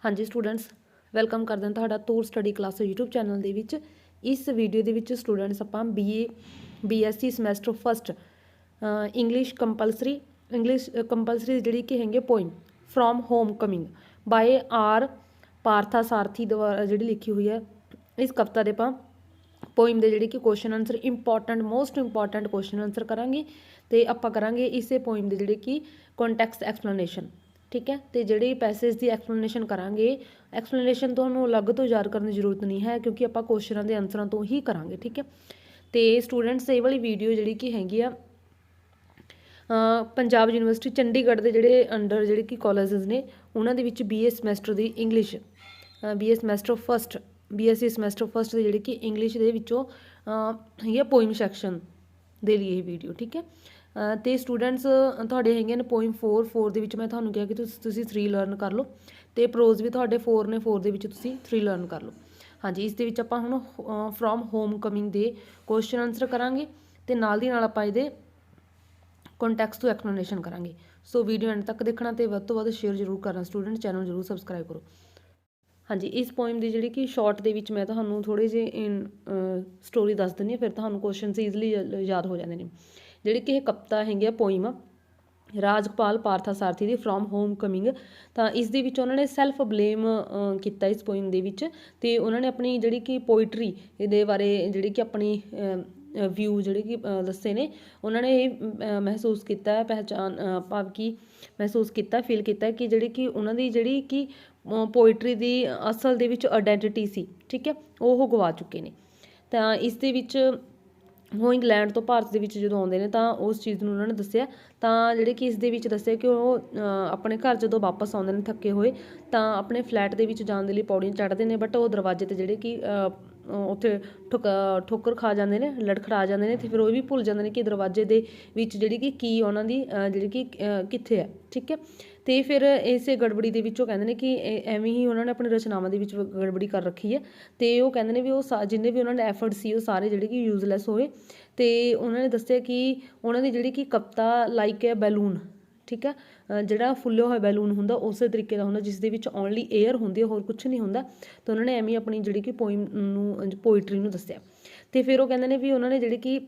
हाँ जी students, welcome करते हैं तुहाडा तूर स्टडी क्लास यूट्यूब चैनल दे विच। इस वीडियो दे विच स्टूडेंट्स आपां BSc semester first English compulsory जिहड़ी कि हैगी poem from homecoming by R Partha Sarathy द्वारा जिहड़ी लिखी हुई है। इस कविता दे आपां पोइम दे जिहड़े कि question answer important most important question answer करांगे ते आपां करांगे इसे पोइम दे जिहड़े कि कॉन्टैक्स्ट एक्सप्लेनेशन। ठीक है, तो जिहड़ी पैसेज की एक्सप्लेनेशन करांगे, एक्सप्लेनेशन तुहानूं अलग तो याद करने की जरूरत नहीं है क्योंकि आपां क्वेश्चनों के आंसरों तो ही करांगे। ठीक है, तो स्टूडेंट्स ये वाली वीडियो जिहड़ी कि हैगी आ पंजाब यूनिवर्सिटी चंडीगढ़ के जिहड़े अंडर जिहड़े कि कॉलेजेस ने उन्हां दे विच BA समैसटर की English BA semester first BSc semester first की जिहड़ी कि इंग्लिश दे विचों है पोइम सैक्शन दे लिए वीडियो। ठीक है, तो स्टूडेंट्स तुहाडे हैगे ने पोइम 4 दे विच मैं तुहानूं कहा कि तुसीं 3 लर्न कर लो, तो प्रोज भी तुहाडे 4 ने 4 दे विच तुसीं 3 लर्न कर लो। हाँ जी, इस दे विच आपां हुण from home coming they question answer करांगे ते नाल दी नाल आपां इहदे कॉन्टैक्स्ट टू एक्सप्लेनेशन करांगे। सो वीडियो एंड तक देखना तो वध तो वध शेयर जरूर करना स्टूडेंट, चैनल जरूर सबसक्राइब करो। हाँ जी, इस पोइम की जिहड़ी कि शॉर्ट दे विच मैं तुहानूं थोड़े जे स्टोरी दस दिंदी हां, फिर तुहानूं क्वेश्चन ईजली याद हो जाते हैं। जिहड़ी कि कविता हैगी poem uh Rajpal Partha Sarathi the from homecoming, तो इस दे विच उन्होंने सैल्फ बलेम किया इस पोइम दे विच, ते उन्होंने अपनी जिहड़ी कि पोइट्री दे बारे जिहड़ी कि अपनी व्यू जिहड़े कि दस्से ने, उन्होंने ये महसूस किया पहचान भाव कि महसूस किया फील किया कि जिहड़ी कि उन्होंने जिहड़ी कि पोइट्री दी असल दे विच आइडेंटिटी सी, ठीक है, वो गवा चुके हैं। तो इस दे विच वो इंग्लैंड तो भारत के जो आते हैं तो उस चीज़ को उन्होंने दसिया, तो जिहड़े कि इस दे विच दसिया कि वो अपने घर जो वापस आते हैं थके हुए, तो अपने फ्लैट के जाने के लिए पौड़ियां चढ़ते हैं, बट वो दरवाजे ते जिहड़े कि उत्थे ठोकर खा जाते हैं, लड़खड़ा जाते हैं, तो फिर वो भी भुल जाते हैं कि दरवाजे के जिहड़ी कि उन्हों की जिहड़ी कि कित्थे है। ठीक है, तो फिर इस गड़बड़ी के कहते हैं कि एवें ही उन्होंने अपनी रचनावां दे विच गड़बड़ी कर रखी है, तो वो कहते हैं भी वो जिन्ने भी उन्होंने एफर्ट सी वो सारे जिहड़े कि यूजलैस होए। तो उन्होंने दसिया कि उन्होंने जिहड़ी कि कविता लाइक है बैलून, ठीक है, जिहड़ा फुल्लिया हुआ बैलून हुंदा उस तरीके का हुंदा जिस दे विच ओनली एयर हुंदी है, होर कुछ नहीं हुंदा। तो उन्होंने एवें अपनी जिहड़ी कि पोइम पोइट्री नूं दसिया। तो फिर वो कहते हैं भी उन्होंने जिहड़ी कि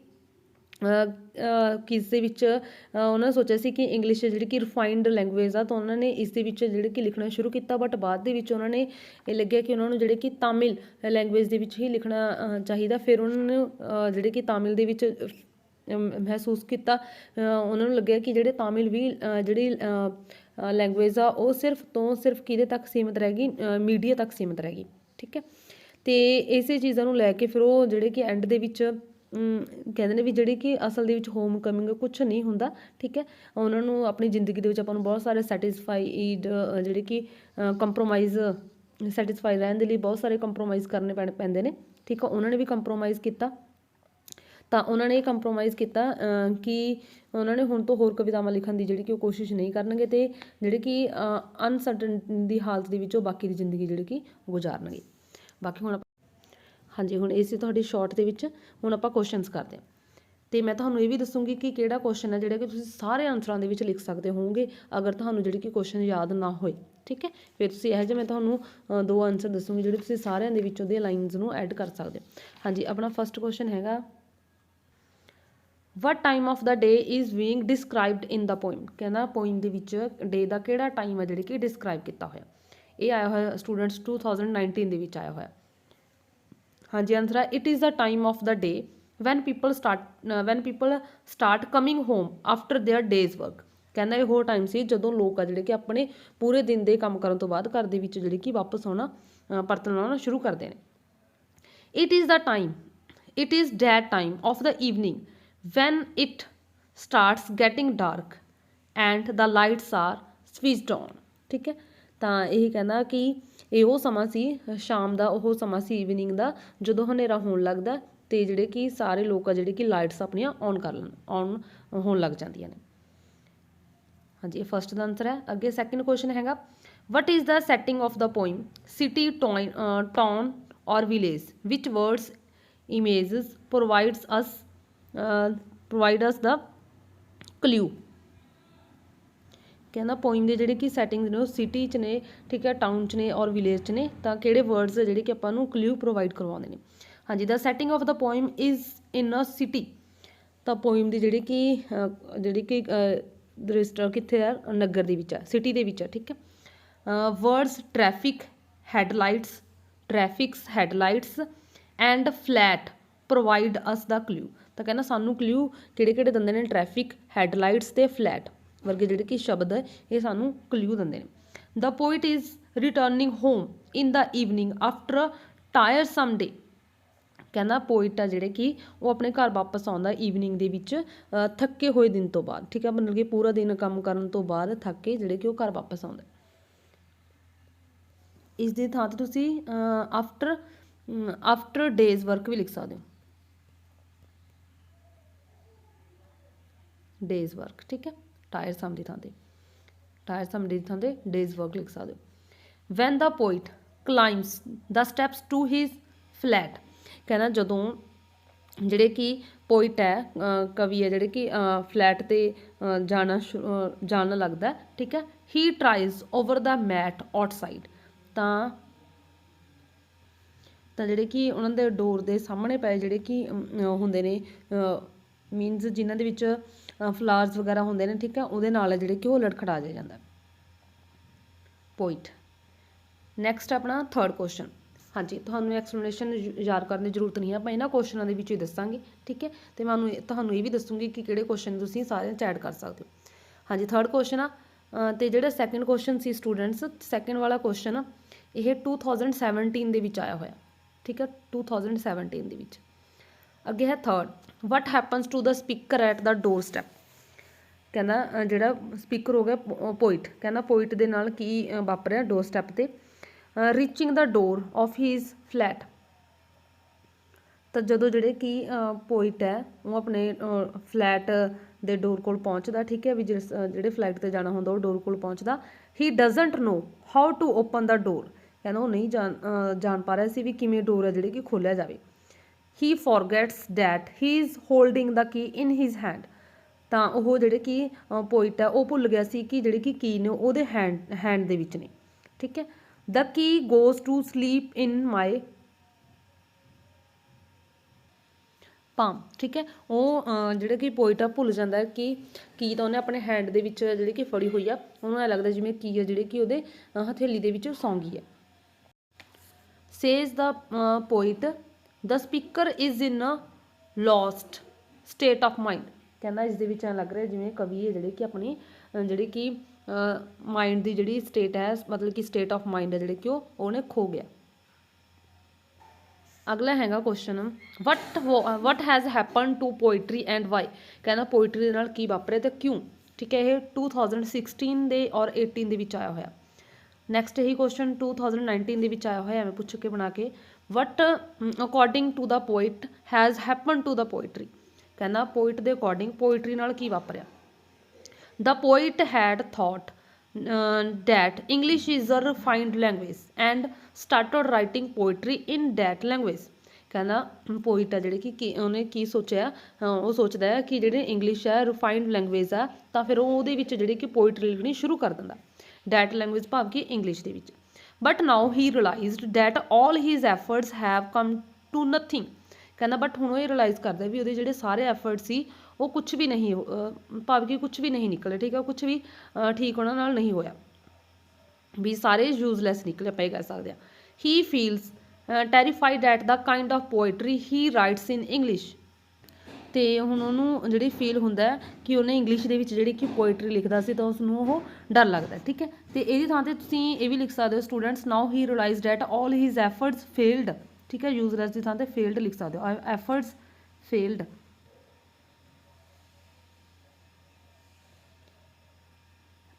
किस दे विच उन्होंने सोचा सी कि इंग्लिश जिहड़ी कि रिफाइंड लैंगुएज आ, तो उन्होंने इस दे विच जिहड़ी कि लिखना शुरू किया, बट बाद दे विच उन्होंने ये लग्गिया कि उन्होंने जिहड़ी कि तमिल लैंगुएज दे विच ही लिखना चाहिए। फिर उन्होंने जिहड़ी कि तमिल दे विच महसूस किया, उन्होंने लग्गिया कि जिहड़े तमिल भी जिहड़ी लैंगुएज आ वो सिर्फ तो सिर्फ किहदे तक सीमित रहेगी, मीडिया तक सीमित रहेगी। ठीक है, तो इसे चीज़ों को लैके फिर वो जिहड़े कि एंड दे विच कहते हैं भी जिहड़ी कि असल दे विच होम कमिंग कुछ नहीं हुंदा। ठीक है, उन्होंने अपनी जिंदगी दे विच आपां नूं बहुत सारे सैटिस्फाईड जिहड़े कि कंप्रोमाइज़ सैटिस्फाई रहने के लिए बहुत सारे कंप्रोमाइज़ करने पैंदे ने। ठीक है, उन्होंने भी कंप्रोमाइज़ किया, तो उन्होंने कंप्रोमाइज़ किया कि उन्होंने हुण तो होर कवितावां लिखण की जिहड़ी कि कोशिश नहीं करनगे, तो जिहड़ी कि अनसर्टन दी हालत दे विचों बाकी दी जिंदगी जिहड़ी कि गुजारनगे। बाकी हुण हाँ जी, हुण इस तुहाडी शॉर्ट दे विच हुण आपां क्वेश्चनस करते हैं, तो मैं तुहानूं ये भी दसूँगी कि किहड़ा क्वेश्चन है जिहड़ा कि तुसीं सारे आंसरां दे विच लिख सकते होवोगे अगर तुहानूं जिहड़ी कि क्वेश्चन याद ना होए। ठीक है, फिर तुसीं इहो जिहा मैं तुहानूं 2 आंसर दसूँगी जिहड़े तुसीं सारिਆਂ दे विचों दी लाइनस नूं ऐड कर सकदे हो। हाँ जी, अपना फस्ट क्वेश्चन हैगा what time of the day is being described in the poem. कहना पोइम दे विच डे का किहड़ा टाइम है जिहड़ी कि डिस्क्राइब किया होया। ये आया होया स्टूडेंट्स 2019 दे विच आया होया। हाँ जी, आंसर है it is the time of the day when people start coming home after their days work. कहना ये वो टाइम से जदों लोग आ जिहड़े कि अपने पूरे दिन के काम करन तो बाद घर दे विच जिहड़ी कि वापस आउणा परतन आउणा शुरू करते हैं। It is the time it is that time of the evening when it starts getting dark and the lights are switched on. ठीक है, तो यही कहना कि ये वो समा सी शाम का वो समा सी ईवनिंग का जो हनेरा होने लगता, तो जिहड़े कि सारे लोग जिहड़े कि लाइट्स अपनियां ऑन कर ऑन होने लग जांदियां ने। हाँ जी, फस्ट का आंसर है। अगे सैकेंड क्वेश्चन हैगा what is the setting of the poem city town और village which words images provide us the clue. कहना पोइम ਦੇ ਜਿਹੜੇ ਕਿ ਸੈਟਿੰਗਸ ਨੇ ਉਹ ਸਿਟੀ 'ਚ ਨੇ, ਠੀਕ ਹੈ, ਟਾਊਨ 'ਚ ਨੇ ਔਰ ਵਿਲੇਜ 'ਚ ਨੇ, ਤਾਂ ਕਿਹੜੇ ਵਰਡਸ ਜਿਹੜੇ ਕਿ ਆਪਾਂ ਨੂੰ ਕਲੂ ਪ੍ਰੋਵਾਈਡ ਕਰਵਾਉਂਦੇ ਨੇ। ਹਾਂਜੀ, the setting of the poem is in a city, ਤਾਂ ਪੋਇਮ ਦੀ ਜਿਹੜੀ ਕਿ ਰਜਿਸਟਰ ਕਿੱਥੇ ਹੈ, ਨਗਰ ਦੇ ਵਿੱਚ ਹੈ, ਸਿਟੀ ਦੇ ਵਿੱਚ ਹੈ, ਠੀਕ ਹੈ। Words traffic, headlights, traffics, headlights and flat provide us the clue, ਤਾਂ ਕਹਿੰਦਾ ਸਾਨੂੰ ਕਲੂ ਕਿਹੜੇ ਕਿਹੜੇ ਦਿੰਦੇ ਨੇ, ਟ੍ਰੈਫਿਕ, ਹੈਡਲਾਈਟਸ ਤੇ ਫਲੈਟ ਵਰਗੇ ਜਿਹੜੇ ਕਿ ਸ਼ਬਦ ਹੈ ਇਹ ਸਾਨੂੰ ਕਲੂ ਦਿੰਦੇ ਨੇ। The poet is returning home in the evening after tiresome day, ਕਹਿੰਦਾ ਪੋਇਟ ਆ ਜਿਹੜੇ ਕਿ ਉਹ ਆਪਣੇ ਘਰ ਵਾਪਸ ਆਉਂਦਾ ਈਵਨਿੰਗ ਦੇ ਵਿੱਚ ਥੱਕੇ ਹੋਏ ਦਿਨ ਤੋਂ ਬਾਅਦ, ਠੀਕ ਹੈ, ਮਤਲਬ ਕਿ ਪੂਰਾ ਦਿਨ ਕੰਮ ਕਰਨ ਤੋਂ ਬਾਅਦ ਥੱਕ ਕੇ ਜਿਹੜੇ ਕਿ ਉਹ ਘਰ ਵਾਪਸ ਆਉਂਦਾ। ਇਸ ਦੀ ਥਾਂ ਤੇ ਤੁਸੀਂ ਆਫਟਰ ਡੇਜ਼ ਵਰਕ ਵੀ ਲਿਖ ਸਕਦੇ ਹੋ, ਡੇਜ਼ ਵਰਕ, ਠੀਕ ਹੈ, ਟਾਇਰ ਸਮ ਦੀ ਥਾਂ ਤੇ, ਟਾਇਰ ਸਮ ਦੀ ਥਾਂ ਤੇ ਡੇਜ਼ ਵਰਕ ਲਿਖ ਸਕਦੇ ਹੋ। When the poet climbs the steps to his flat, ਕਹਿੰਦਾ ਜਦੋਂ ਜਿਹੜੇ ਕਿ ਪੋਇਟ ਹੈ, ਕਵੀ ਹੈ ਜਿਹੜੇ ਕਿ ਫਲੈਟ ਤੇ ਜਾਣ ਲੱਗਦਾ, ਠੀਕ ਹੈ। ਹੀ ਟਰਾਈਜ਼ ਓਵਰ ਦਾ ਮੈਟ ਆਊਟਸਾਈਡ, ਤਾਂ ਜਿਹੜੇ ਕਿ ਉਹਨਾਂ ਦੇ ਡੋਰ ਦੇ ਸਾਹਮਣੇ ਪਏ ਜਿਹੜੇ ਕਿ ਹੁੰਦੇ ਨੇ ਮੀਨਸ ਜਿਨ੍ਹਾਂ ਦੇ ਵਿੱਚ ਫਲਾਰਸ ਵਗੈਰਾ ਹੁੰਦੇ ਨੇ, ਠੀਕ ਹੈ, ਉਹਦੇ ਨਾਲ ਜਿਹੜੇ ਕਿ ਉਹ ਲੜਖੜਾ ਜਾਂਦਾ ਪੋਇਟ। ਨੈਕਸਟ ਆਪਣਾ ਥਰਡ ਕੁਐਸਚਨ। ਹਾਂਜੀ, ਤੁਹਾਨੂੰ ਐਕਸਪਲੇਨੇਸ਼ਨ ਯਾਦ ਕਰਨ ਦੀ ਜ਼ਰੂਰਤ ਨਹੀਂ ਹੈ, ਆਪਾਂ ਇਹਨਾਂ ਕੁਐਸਚਨਾਂ ਦੇ ਵਿੱਚ ਹੀ ਦੱਸਾਂਗੇ, ਠੀਕ ਹੈ, ਤੇ ਮੈਂ ਤੁਹਾਨੂੰ ਇਹ ਵੀ ਦੱਸੂੰਗੀ ਕਿ ਕਿਹੜੇ ਕੁਐਸਚਨ ਤੁਸੀਂ ਸਾਰਿਆਂ 'ਚ ਐਡ ਕਰ ਸਕਦੇ ਹੋ। ਹਾਂਜੀ, ਥਰਡ ਕੁਐਸਚਨ ਆ, ਤੇ ਜਿਹੜਾ ਸੈਕਿੰਡ ਕੁਐਸਚਨ ਸੀ ਸਟੂਡੈਂਟਸ, ਸੈਕਿੰਡ ਵਾਲਾ ਕੁਐਸਚਨ ਆ ਇਹ 2017 ਦੇ ਵਿੱਚ ਆਇਆ ਹੋਇਆ, ਠੀਕ ਹੈ, 2017 ਦੇ ਵਿੱਚ। ਅੱਗੇ ਹੈ third, what happens to the speaker at the doorstep, ਕਹਿੰਦਾ ਜਿਹੜਾ ਸਪੀਕਰ ਹੋ ਗਿਆ ਪੋਇਟ, ਕਹਿੰਦਾ ਪੋਇਟ ਦੇ ਨਾਲ ਕੀ ਵਾਪਰਿਆ ਡੋਰ ਸਟੈਪ ਤੇ। Reaching the door of his flat, ਤਾਂ ਜਦੋਂ ਜਿਹੜੇ ਕਿ ਪੋਇਟ ਹੈ ਉਹ ਆਪਣੇ ਫਲੈਟ ਦੇ ਡੋਰ ਕੋਲ ਪਹੁੰਚਦਾ, ਠੀਕ ਹੈ, ਵੀ ਜਿਹੜੇ ਫਲਾਈਟ ਤੇ ਜਾਣਾ ਹੁੰਦਾ ਉਹ ਡੋਰ ਕੋਲ ਪਹੁੰਚਦਾ। He doesn't know how to open the door, ਕਹਿੰਦਾ ਉਹ ਨਹੀਂ ਜਾਣ ਪਾ ਰਿਹਾ ਸੀ ਵੀ ਕਿਵੇਂ ਡੋਰ ਹੈ ਜਿਹੜੀ ਕਿ ਖੋਲ੍ਹਿਆ ਜਾਵੇ। He forgets that he is holding the key in his hand, ਤਾਂ ਉਹ ਜਿਹੜੇ ਕਿ ਪੋਇਟ ਹੈ ਉਹ ਭੁੱਲ ਗਿਆ ਸੀ ਕਿ ਜਿਹੜੇ ਕਿ ਕੀ ਨੇ ਉਹਦੇ ਹੈਂਡ ਦੇ ਵਿੱਚ ਨੇ, ਠੀਕ ਹੈ। The key goes to sleep in my palm, ਠੀਕ ਹੈ, ਉਹ ਜਿਹੜਾ ਕਿ ਪੋਇਟ ਆ ਭੁੱਲ ਜਾਂਦਾ ਕਿ ਕੀ ਤਾਂ ਉਹਨੇ ਆਪਣੇ ਹੈਂਡ ਦੇ ਵਿੱਚ ਜਿਹੜੀ ਕਿ ਫੜੀ ਹੋਈ ਆ, ਉਹਨੂੰ ਐਂ ਲੱਗਦਾ ਜਿਵੇਂ ਕੀ ਹੈ ਜਿਹੜੀ ਕਿ ਉਹਦੇ ਹਥੇਲੀ ਦੇ ਵਿੱਚ ਸੌਂ ਗਈ ਹੈ। Says the poet the speaker is in a lost state of mind, ਕਹਿੰਦਾ ਇਸ ਦੇ ਵਿੱਚ ਐਂ ਲੱਗ ਰਿਹਾ ਜਿਵੇਂ ਕਵੀ ਹੈ ਜਿਹੜੇ ਕਿ ਆਪਣੀ ਜਿਹੜੀ ਕਿ ਮਾਈਂਡ ਦੀ ਜਿਹੜੀ ਸਟੇਟ ਹੈ, ਮਤਲਬ ਕਿ ਸਟੇਟ ਆਫ ਮਾਈਂਡ ਹੈ ਜਿਹੜੇ ਕਿ ਉਹਨੇ ਖੋ ਗਿਆ। ਅਗਲਾ ਹੈਗਾ question, what has happen to poetry and why, ਕਹਿੰਦਾ ਪੋਇਟਰੀ ਦੇ ਨਾਲ ਕੀ ਵਾਪਰਿਆ ਤੇ ਕਿਉਂ, ਠੀਕ ਹੈ, ਇਹ 2016 ਦੇ ਔਰ 18 ਦੇ ਵਿੱਚ ਆਇਆ ਹੋਇਆ। ਨੈਕਸਟ ਇਹੀ ਕੁਐਸਚਨ 2019 ਦੇ ਵਿੱਚ ਆਇਆ ਹੋਇਆ, ਐਵੇਂ ਪੁੱਛ ਕੇ ਬਣਾ ਕੇ, what according to the poet has happen to the poetry, ਕਹਿੰਦਾ ਪੋਇਟ ਦੇ ਅਕੋਰਡਿੰਗ ਪੋਇਟਰੀ ਨਾਲ ਕੀ ਵਾਪਰਿਆ। The poet had thought that English is a refined language and started writing poetry in that language, ਕਹਿੰਦਾ ਪੋਇਟ ਆ ਜਿਹੜੇ ਕਿ ਉਹਨੇ ਕੀ ਸੋਚਿਆ, ਉਹ ਸੋਚਦਾ ਹੈ ਕਿ ਜਿਹੜੇ ਇੰਗਲਿਸ਼ ਹੈ ਰਿਫਾਈਨਡ ਲੈਂਗੁਏਜ ਆ, ਤਾਂ ਫਿਰ ਉਹ ਉਹਦੇ ਵਿੱਚ ਜਿਹੜੀ ਕਿ ਪੋਇਟਰੀ ਲਿਖਣੀ ਸ਼ੁਰੂ ਕਰ ਦਿੰਦਾ, ਡੈਟ ਲੈਂਗੁਏਜ ਭਾਵ ਕਿ ਇੰਗਲਿਸ਼ ਦੇ ਵਿੱਚ। But now he realised that all his efforts have come to nothing, ਕਹਿੰਦਾ ਬਟ ਹੁਣ ਉਹ ਇਹ ਰਿਅਲਾਈਜ਼ ਕਰਦਾ ਵੀ ਉਹਦੇ ਜਿਹੜੇ ਸਾਰੇ ਐਫਰਟ ਸੀ ਉਹ ਕੁਛ ਵੀ ਨਹੀਂ, ਭਾਵ ਕਿ ਕੁਛ ਵੀ ਨਹੀਂ ਨਿਕਲੇ, ਠੀਕ ਹੈ, ਕੁਛ ਵੀ ਠੀਕ ਉਹਨਾਂ ਨਾਲ ਨਹੀਂ ਹੋਇਆ, ਵੀ ਸਾਰੇ ਯੂਜ਼ਲੈਸ ਨਿਕਲੇ ਆਪਾਂ ਇਹ ਕਹਿ ਸਕਦੇ ਹਾਂ। He feels terrified at the kind of poetry he writes in English, ਤੇ ਹੁਣ ਉਹਨੂੰ ਜਿਹੜੀ ਫੀਲ ਹੁੰਦਾ ਕਿ ਉਹਨੇ ਇੰਗਲਿਸ਼ ਦੇ ਵਿੱਚ ਜਿਹੜੀ ਕਿ ਪੋਇਟਰੀ ਲਿਖਦਾ ਸੀ ਤਾਂ ਉਸਨੂੰ ਉਹ ਡਰ ਲੱਗਦਾ, ਠੀਕ ਹੈ। ਤੇ ਇਹਦੀ ਥਾਂ ਤੇ ਤੁਸੀਂ ਇਹ ਵੀ ਲਿਖ ਸਕਦੇ ਹੋ students, now he realised at all his efforts failed, ਠੀਕ ਹੈ, ਯੂਜ਼ਲੈਸ ਦੀ ਥਾਂ ਤੇ ਫੇਲਡ ਲਿਖ ਸਕਦੇ ਹੋ, ਐਫਰਟਸ ਫੇਲਡ।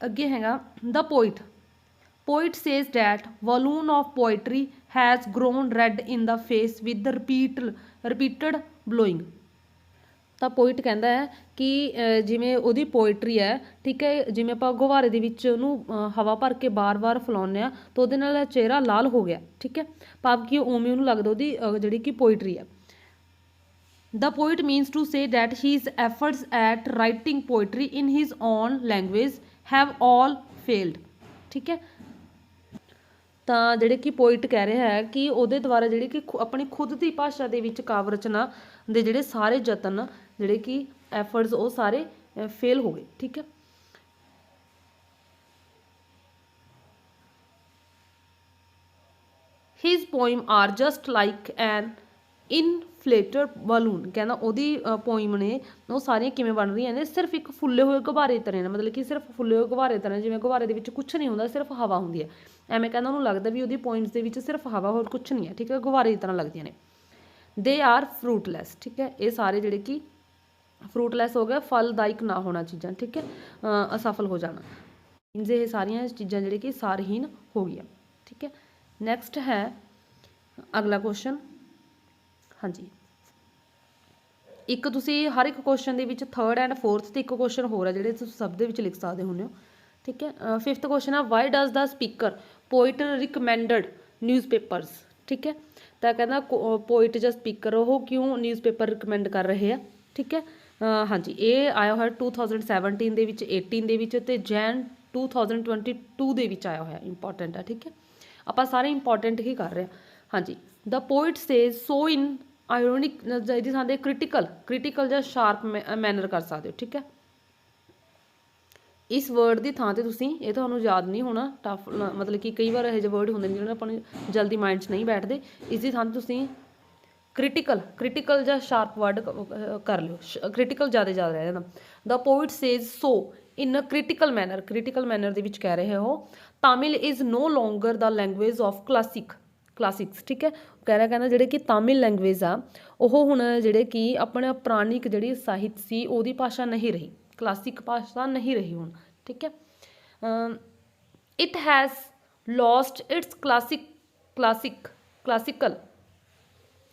ਅੱਗੇ ਹੈਗਾ the poet says that volume of poetry has grown red in the face with repeated blowing, ਤਾਂ ਪੋਇਟ ਕਹਿੰਦਾ ਹੈ ਕਿ ਜਿਵੇਂ ਉਹਦੀ ਪੋਇਟਰੀ ਹੈ, ਠੀਕ ਹੈ, ਜਿਵੇਂ ਆਪਾਂ ਗੁਬਾਰੇ ਦੇ ਵਿੱਚ ਉਹਨੂੰ ਹਵਾ ਭਰ ਕੇ ਬਾਰ-ਬਾਰ ਫੈਲਾਉਂਦੇ ਹਾਂ ਤਾਂ ਉਹਦੇ ਨਾਲ ਚਿਹਰਾ ਲਾਲ ਹੋ ਗਿਆ, ਠੀਕ ਹੈ, ਭਾਵ ਕਿ ਉਵੇਂ ਉਹਨੂੰ ਲੱਗਦਾ ਉਹਦੀ ਜਿਹੜੀ ਕਿ ਪੋਇਟਰੀ ਹੈ। The poet means to say that his efforts at writing poetry in his own language have all failed. ठीक है, ਤਾਂ ਜਿਹੜੇ ਕਿ ਪੋਇਟ ਕਹਿ ਰਿਹਾ ਹੈ ਕਿ ਉਹਦੇ ਦੁਆਰਾ ਜਿਹੜੀ ਕਿ ਆਪਣੀ ਖੁਦ ਦੀ ਭਾਸ਼ਾ ਦੇ ਵਿੱਚ ਕਾਵ ਰਚਨਾ ਦੇ ਜਿਹੜੇ ਸਾਰੇ ਯਤਨ ਜਿਹੜੇ ਕਿ ਐਫਰਟਸ ਉਹ ਸਾਰੇ ਫੇਲ ਹੋ ਗਏ। ਠੀਕ ਹੈ, his poem are just like an inflated balloon. ਕਹਿੰਦਾ ਉਹਦੀ ਪੋਇਮ ਨੇ ਉਹ ਸਾਰੀਆਂ ਕਿਵੇਂ ਬਣ ਰਹੀਆਂ ਨੇ, ਸਿਰਫ ਇੱਕ ਫੁੱਲੇ ਹੋਏ ਗੁਬਾਰੇ ਤਰ੍ਹਾਂ ਨੇ, ਮਤਲਬ ਕਿ ਸਿਰਫ ਫੁੱਲੇ ਹੋਏ ਗੁਬਾਰੇ ਤਰ੍ਹਾਂ, ਜਿਵੇਂ ਗੁਬਾਰੇ ਦੇ ਵਿੱਚ ਕੁਛ ਨਹੀਂ ਹੁੰਦਾ, ਸਿਰਫ ਹਵਾ ਹੁੰਦੀ ਹੈ, ਐਵੇਂ ਕਹਿੰਦਾ ਉਹਨੂੰ ਲੱਗਦਾ ਵੀ ਉਹਦੀ ਪੋਇਮਸ ਦੇ ਵਿੱਚ ਸਿਰਫ ਹਵਾ ਹੋਰ ਕੁਛ ਨਹੀਂ ਹੈ। ਠੀਕ ਹੈ, ਗੁਬਾਰੇ ਦੀ ਤਰ੍ਹਾਂ ਲੱਗਦੀਆਂ ਨੇ। They are ਫਰੂਟਲੈਸ। ਠੀਕ ਹੈ, ਇਹ ਸਾਰੇ ਜਿਹੜੇ ਕਿ ਫਰੂਟਲੈਸ ਹੋ ਗਿਆ, ਫਲਦਾਇਕ ਨਾ ਹੋਣਾ ਚੀਜ਼ਾਂ। ਠੀਕ ਹੈ, ਅਸਫਲ ਹੋ ਜਾਣਾ, ਇਹ ਸਾਰੀਆਂ ਚੀਜ਼ਾਂ ਜਿਹੜੇ ਕਿ ਸਾਰਹੀਨ ਹੋ ਗਈਆਂ। ਠੀਕ ਹੈ, ਨੈਕਸਟ ਹੈ ਅਗਲਾ ਕੁਐਸਚਨ। ਹਾਂਜੀ, ਇੱਕ ਤੁਸੀਂ ਹਰ ਇੱਕ ਕੁਐਸਚਨ ਦੇ ਵਿੱਚ ਥਰਡ ਐਂਡ ਫੋਰਥ ਤੇ ਇੱਕ ਕੁਐਸਚਨ ਹੋਰ ਹੈ ਜਿਹੜੇ ਤੁਸੀਂ ਸਭ ਦੇ ਵਿੱਚ ਲਿਖ ਸਕਦੇ ਹੁੰਦੇ ਹੋ। ਠੀਕ ਹੈ, fifth question ah why does the speaker poet recommended newspapers. ਠੀਕ ਹੈ, ਤਾਂ ਕਹਿੰਦਾ ਪੋਇਟ ਜਾਂ ਸਪੀਕਰ ਉਹ ਕਿਉਂ ਨਿਊਜ਼ਪੇਪਰ ਰਿਕਮੈਂਡ ਕਰ ਰਹੇ ਆ। ਠੀਕ ਹੈ, ਹਾਂਜੀ, ਇਹ ਆਇਆ ਹੋਇਆ 2017 ਦੇ ਵਿੱਚ, 18 ਦੇ ਵਿੱਚ ਤੇ ਜੈਨ 2022 ਦੇ ਵਿੱਚ ਆਇਆ ਹੋਇਆ, ਇੰਪੋਰਟੈਂਟ ਆ। ਠੀਕ ਹੈ, ਆਪਾਂ ਸਾਰੇ ਇੰਪੋਰਟੈਂਟ ਹੀ ਕਰ ਰਹੇ ਹਾਂ। ਹਾਂਜੀ, ਦ ਪੋਇਟ ਸੇਜ਼ ਸੋ ਇਨ ਆਇਰੋਨਿਕ, ਇਹਦੀ ਥਾਂ 'ਤੇ ਕ੍ਰਿਟੀਕਲ ਜਾਂ ਸ਼ਾਰਪ ਮੈਨਰ ਕਰ ਸਕਦੇ ਹੋ। ਠੀਕ ਹੈ, ਇਸ ਵਰਡ ਦੀ ਥਾਂ 'ਤੇ ਤੁਸੀਂ, ਇਹ ਤੁਹਾਨੂੰ ਯਾਦ ਨਹੀਂ ਹੋਣਾ, ਟਫ ਮਤਲਬ ਕਿ ਕਈ ਵਾਰ ਇਹੋ ਜਿਹੇ ਵਰਡ ਹੁੰਦੇ ਨੇ ਜਿਹੜੇ ਆਪਾਂ ਨੂੰ ਜਲਦੀ ਮਾਈਂਡ 'ਚ ਨਹੀਂ ਬੈਠਦੇ, ਇਸ ਦੀ ਥਾਂ 'ਤੇ ਤੁਸੀਂ ਕ੍ਰਿਟੀਕਲ ਜਾਂ ਸ਼ਾਰਪ ਵਰਡ ਕਰ ਲਿਓ, ਕ੍ਰਿਟੀਕਲ ਜ਼ਿਆਦਾ ਰਹਿ ਜਾਂਦਾ। The poet says so in critical manner ਦੇ ਵਿੱਚ ਕਹਿ ਰਹੇ ਉਹ, Tamil is no longer the language of classics. ਠੀਕ ਹੈ, ਕਹਿੰਦਾ ਜਿਹੜੇ ਕਿ ਤਾਮਿਲ ਲੈਂਗੁਏਜ ਆ ਉਹ ਹੁਣ ਜਿਹੜੇ ਕਿ ਆਪਣਾ ਪੁਰਾਣਿਕ ਜਿਹੜੀ ਸਾਹਿਤ ਸੀ ਉਹਦੀ ਭਾਸ਼ਾ ਨਹੀਂ ਰਹੀ, ਕਲਾਸਿਕ ਭਾਸ਼ਾ ਨਹੀਂ ਰਹੀ ਹੁਣ। ਠੀਕ ਹੈ, it has lost it's classical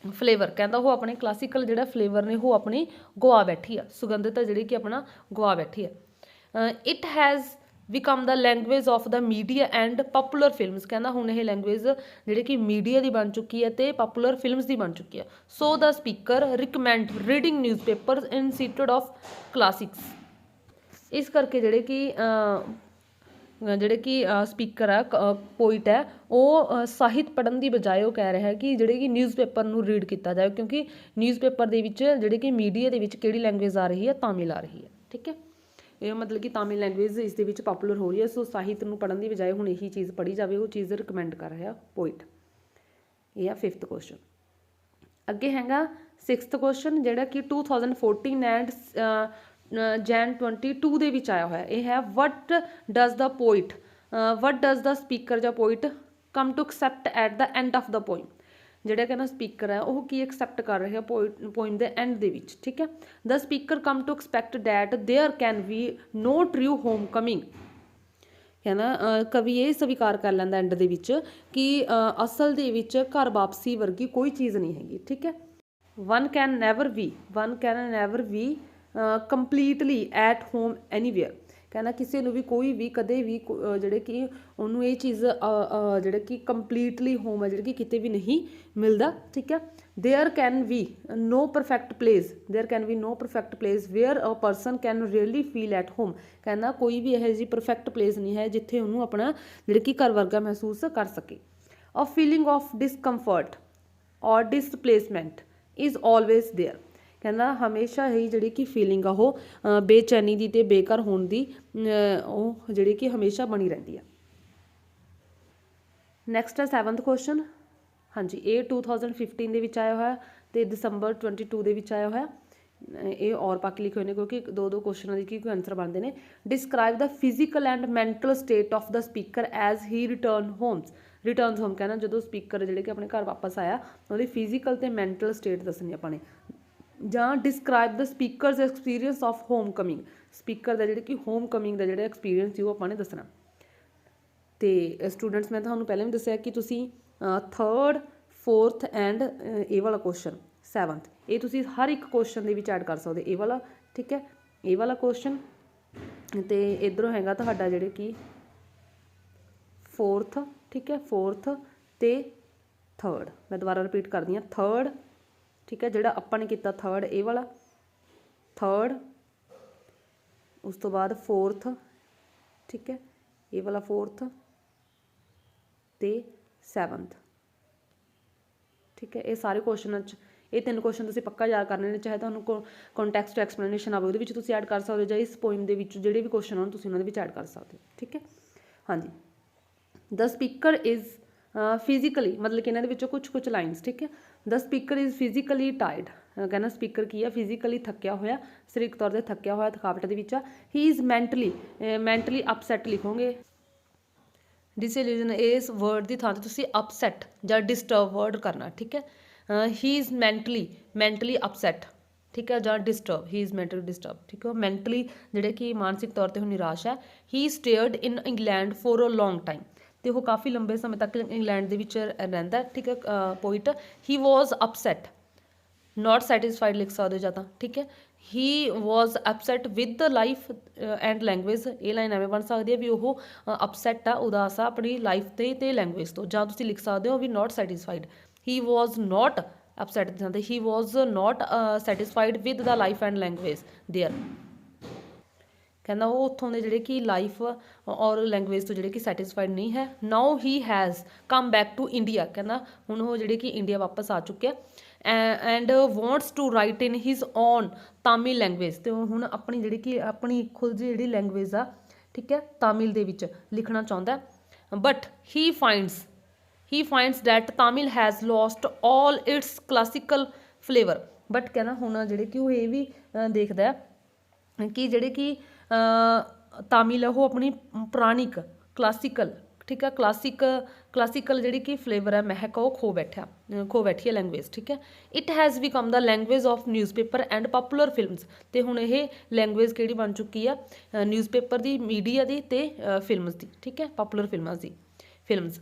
flavour. ਕਹਿੰਦਾ ਉਹ ਆਪਣੇ ਕਲਾਸਿਕਲ ਜਿਹੜਾ ਫਲੇਵਰ ਨੇ ਉਹ ਆਪਣੀ ਗਵਾ ਬੈਠੀ ਆ, ਸੁਗੰਧਤਾ ਜਿਹੜੀ ਕਿ ਆਪਣਾ ਗਵਾ ਬੈਠੀ ਆ। It has become the language of the media and popular films. ਕਹਿੰਦਾ ਹੁਣ ਇਹ ਲੈਂਗੁਏਜ ਜਿਹੜੀ ਕਿ ਮੀਡੀਆ ਦੀ ਬਣ ਚੁੱਕੀ ਹੈ ਅਤੇ ਪਪੂਲਰ ਫਿਲਮਸ ਦੀ ਬਣ ਚੁੱਕੀ ਹੈ। So the speaker recommend reading newspaper instead of classics. ਇਸ ਕਰਕੇ ਜਿਹੜੇ ਕਿ ਸਪੀਕਰ ਹੈ, ਪੋਇਟ ਹੈ, ਉਹ ਸਾਹਿਤ ਪੜ੍ਹਨ ਦੀ ਬਜਾਏ ਉਹ ਕਹਿ ਰਿਹਾ ਹੈ ਕਿ ਜਿਹੜੇ ਕਿ ਨਿਊਜ਼ਪੇਪਰ ਨੂੰ ਰੀਡ ਕੀਤਾ ਜਾਵੇ, ਕਿਉਂਕਿ ਨਿਊਜ਼ਪੇਪਰ ਦੇ ਵਿੱਚ ਜਿਹੜੇ ਕਿ ਮੀਡੀਆ ਦੇ ਵਿੱਚ ਕਿਹੜੀ ਲੈਂਗੁਏਜ ਆ ਰਹੀ ਹੈ, ਤਾਮਿਲ ਆ ਰਹੀ ਹੈ। ਠੀਕ ਹੈ, ਇਹ ਮਤਲਬ ਕਿ ਤਾਮਿਲ ਲੈਂਗੁਏਜ ਇਸ ਦੇ ਵਿੱਚ ਪਪੂਲਰ ਹੋ ਰਹੀ ਹੈ, ਸੋ ਸਾਹਿਤ ਨੂੰ ਪੜ੍ਹਨ ਦੀ ਬਜਾਏ ਹੁਣ ਇਹੀ ਚੀਜ਼ ਪੜ੍ਹੀ ਜਾਵੇ, ਉਹ ਚੀਜ਼ ਰਿਕਮੈਂਡ ਕਰ ਰਿਹਾ ਪੋਇਟ। ਇਹ ਆ ਫਿਫਥ ਕੁਐਸਚਨ। ਅੱਗੇ ਹੈਗਾ ਸਿਕਸਥ ਕੁਐਸਚਨ ਜਿਹੜਾ ਕਿ 2014 ਐਂਡ ਜੈਨ 22 ਦੇ ਵਿੱਚ ਆਇਆ ਹੋਇਆ। ਇਹ ਹੈ ਵਟ ਡਜ਼ ਦਾ ਸਪੀਕਰ ਜਾਂ poet come to accept at the end of the poem. ਜਿਹੜਾ ਕਹਿੰਦਾ ਸਪੀਕਰ ਹੈ ਉਹ ਕੀ ਐਕਸੈਪਟ ਕਰ ਰਿਹਾ ਪੋਇਮ ਦੇ ਐਂਡ ਦੇ ਵਿੱਚ। ਠੀਕ ਹੈ, the speaker come to expect that there can be no true homecoming. ਕਹਿੰਦਾ ਕਵੀ ਇਹ ਸਵੀਕਾਰ ਕਰ ਲੈਂਦਾ ਐਂਡ ਦੇ ਵਿੱਚ ਕਿ ਅਸਲ ਦੇ ਵਿੱਚ ਘਰ ਵਾਪਸੀ ਵਰਗੀ ਕੋਈ ਚੀਜ਼ ਨਹੀਂ ਹੈਗੀ। ਠੀਕ ਹੈ, one can never B completely at home anywhere. ਕਹਿੰਦਾ ਕਿਸੇ ਨੂੰ ਵੀ ਕੋਈ ਵੀ ਕਦੇ ਵੀ ਜਿਹੜੇ ਕਿ ਉਹਨੂੰ ਇਹ ਚੀਜ਼ ਜਿਹੜੇ ਕਿ ਕੰਪਲੀਟਲੀ ਹੋਮ ਹੈ ਜਿਹੜੀ ਕਿ ਕਿਤੇ ਵੀ ਨਹੀਂ ਮਿਲਦਾ। ਠੀਕ ਹੈ, there can be no perfect place where a person can really feel at home. ਕਹਿੰਦਾ ਕੋਈ ਵੀ ਇਹੋ ਜਿਹੀ ਪਰਫੈਕਟ ਪਲੇਸ ਨਹੀਂ ਹੈ ਜਿੱਥੇ ਉਹਨੂੰ ਆਪਣਾ ਜਿਹੜੇ ਕਿ ਘਰ ਵਰਗਾ ਮਹਿਸੂਸ ਕਰ ਸਕੇ। ਅ ਫੀਲਿੰਗ ਆਫ ਡਿਸਕੰਫਰਟ ਔਰ ਡਿਸਪਲੇਸਮੈਂਟ ਇਜ਼ ਆਲਵੇਜ਼ ਦੇਅਰ। ਕਹਿੰਦਾ ਹਮੇਸ਼ਾ ਹੀ ਜਿਹੜੀ ਕਿ ਫੀਲਿੰਗ ਆ ਉਹ ਬੇਚੈਨੀ ਦੀ ਅਤੇ ਬੇਘਰ ਹੋਣ ਦੀ ਉਹ ਜਿਹੜੀ ਕਿ ਹਮੇਸ਼ਾ ਬਣੀ ਰਹਿੰਦੀ ਆ। ਨੈਕਸਟ ਹੈ ਸੈਵਨਥ ਕੁਐਸਚਨ। ਹਾਂਜੀ, ਇਹ 2015 ਦੇ ਵਿੱਚ ਆਇਆ ਹੋਇਆ ਅਤੇ ਦਸੰਬਰ 22 ਦੇ ਵਿੱਚ ਆਇਆ ਹੋਇਆ। ਇਹ ਔਰ ਬਾਕੀ ਲਿਖੇ ਹੋਏ ਨੇ ਕਿਉਂਕਿ ਦੋ ਕੁਐਸਚਨਾਂ ਦੇ ਕੀ ਕੋਈ ਆਨਸਰ ਬਣਦੇ ਨੇ। Describe the physical and mental state of the speaker as he returns home. ਕਹਿੰਦਾ ਜਦੋਂ ਸਪੀਕਰ ਜਿਹੜੇ ਕਿ ਆਪਣੇ ਘਰ ਵਾਪਸ ਆਇਆ ਉਹਦੀ ਫਿਜ਼ੀਕਲ ਅਤੇ ਮੈਂਟਲ ਸਟੇਟ ਦੱਸਣੀ ਆਪਾਂ ਨੇ। ਜਾਂ describe the speaker's experience of homecoming. Speaker ਦਾ ਜਿਹੜੇ ਕਿ ਹੋਮ ਕਮਿੰਗ ਦਾ ਜਿਹੜਾ ਐਕਸਪੀਰੀਅੰਸ ਸੀ ਉਹ ਆਪਾਂ ਨੇ ਦੱਸਣਾ। ਅਤੇ ਸਟੂਡੈਂਟਸ ਮੈਂ ਤੁਹਾਨੂੰ ਪਹਿਲਾਂ ਵੀ ਦੱਸਿਆ ਕਿ ਤੁਸੀਂ ਥਰਡ, ਫੋਰਥ ਐਂਡ ਇਹ ਵਾਲਾ ਕੁਐਸਚਨ ਸੈਵਨਥ ਇਹ ਤੁਸੀਂ ਹਰ ਇੱਕ ਕੁਐਸਚਨ ਦੇ ਵਿੱਚ ਐਡ ਕਰ ਸਕਦੇ ਇਹ ਵਾਲਾ। ਠੀਕ ਹੈ, ਇਹ ਵਾਲਾ ਕੁਐਸਚਨ ਅਤੇ ਇੱਧਰੋਂ ਹੈਗਾ ਤੁਹਾਡਾ ਜਿਹੜੇ ਕਿ ਫੋਰਥ। ਠੀਕ ਹੈ, ਫੋਰਥ ਅਤੇ ਥਰਡ। ਮੈਂ ਦੁਬਾਰਾ ਰਿਪੀਟ ਕਰਦੀ ਹਾਂ, ਥਰਡ। ਠੀਕ ਹੈ, ਜਿਹੜਾ ਆਪਾਂ ਨੇ ਕੀਤਾ ਥਰਡ ਇਹ ਵਾਲਾ, ਥਰਡ, ਉਸ ਤੋਂ ਬਾਅਦ ਫੋਰਥ ठीक है, ये वाला 4th ते 7th। ठीक है, ये सारे क्वेश्चन ये 3 क्वेश्चन तुसीं पक्का याद करने ने, चाहे तुहानूं कॉन्टैक्सट एक्सप्लेनेशन आवे उहदे विच तुसीं ऐड कर सकदे हो, जां इस पोइम दे विच जिहड़े भी क्वेश्चन होण तुसीं उहनां दे विच ऐड कर सकदे हो। ठीक है, हाँ जी। द स्पीकर इज़ फिजिकली, मतलब कि इन्हां दे विचों कुछ लाइन्स। ठीक है, the speaker is physically tired, कहना स्पीकर की है फिजिकली थक्या होया, सरीरक तौर पर थक्या होया, थकावट दे विच आ। ही इज़ मैंटली अपसैट लिखोगे। डिसइल्यूजन इस वर्ड की थां ते तुसीं अपसैट जां डिस्टर्ब वर्ड करना। ठीक है, ही इज़ मैंटली अपसैट। ठीक है, जां disturb, he is mentally disturb. ठीक है, मैंटली जिहड़े कि मानसिक तौर पर निराश है। He stayed in England for a long time, तो वो काफ़ी लंबे समय तक इंग्लैंड दे विच रहिंदा। ठीक है, poet. He was upset, not satisfied लिख सकते जां तां। ठीक है, he was upset with the life and language, ये लाइन एवें बन सकती है भी वो अपसैट आ, उदास आ अपनी लाइफ ते लैंगुएज तो, जां तुसीं लिख सकते हो भी not satisfied. He was not upset, he was not satisfied with the life and language there, कहना वो उत्थों के जोड़े कि लाइफ और लैंगुएज तो जोड़े कि सैटिस्फाइड नहीं है। Now he has come back to India, कहना हुण वो जोड़े कि इंडिया वापस आ चुके and wants to write in his own Tamil language, तो हुण अपनी जोड़ी कि अपनी खुद की जी लैंगुएज आ, ठीक है, तामिल दे विच लिखना चाहता है। But he finds that Tamil has lost all it's classical flavour, but कहना हुण जोड़े कि वो ये भी देखदा है कि जोड़े कि तामिल है वो अपनी पुरानिक क्लासिकल, ठीक है, क्लासिकल जी कि फ्लेवर है महक वो खो बैठी है लैंगुएज। ठीक है, it has become the language of newspaper and popular films, तो हुण ये लैंगुएज किहड़ी बन चुकी है न्यूज़पेपर की, मीडिया की ते फिल्म्स की। ठीक है, popular films.